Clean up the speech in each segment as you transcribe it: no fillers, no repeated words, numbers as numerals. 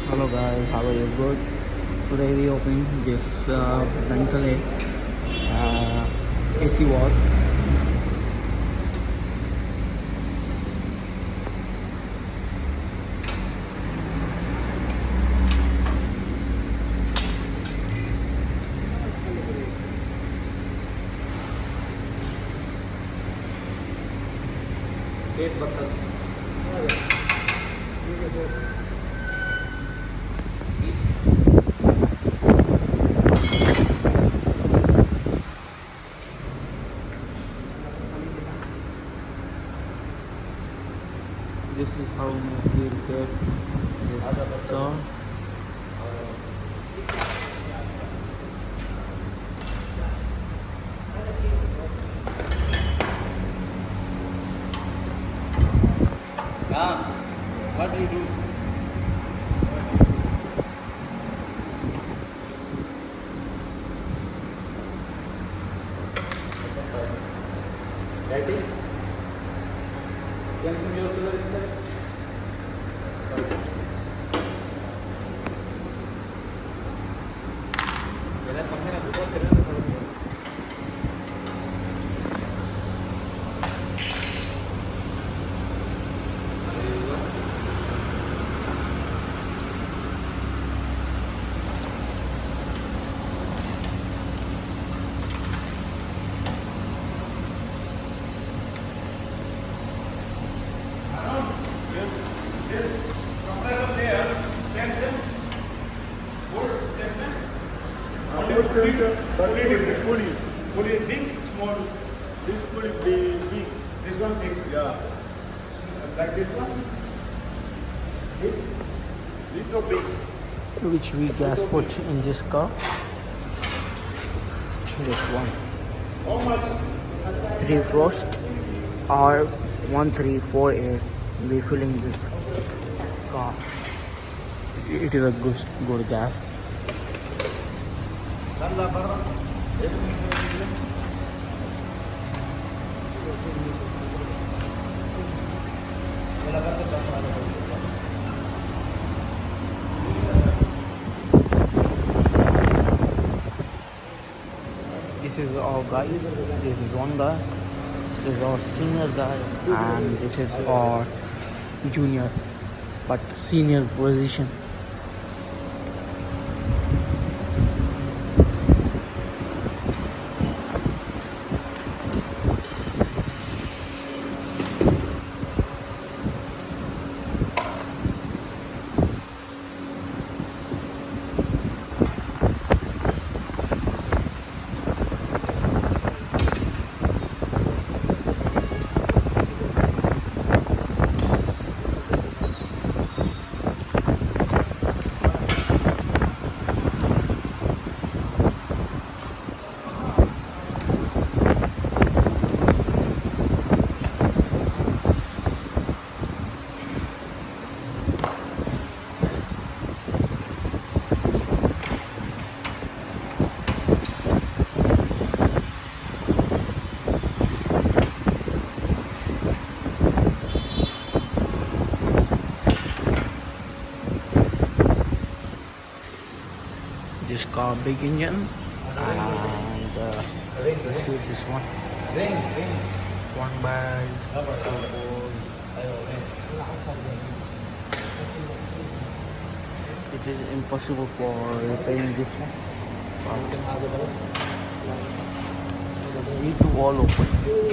Hello guys, how are you? Good. Today we opening this bentley AC wall. This is how we repair this car. What do you do? Daddy? Send some your color inside. This compressor there, Samsung, good Samsung. Good sensor, but Pulley big, small. this pulley big. This one big. Yeah. Like this one. Big. Little big. Which we gas put in this car. This one. How much? Refrost R134A. We filling this car. It is a good gas. This is our guys. This is one guy. This is our senior guy, and this is our junior but senior position. This car big engine, and see this one one by it is impossible for repairing this one. Need to all open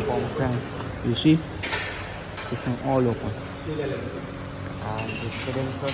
from front. You see, this one all open, and this condenser.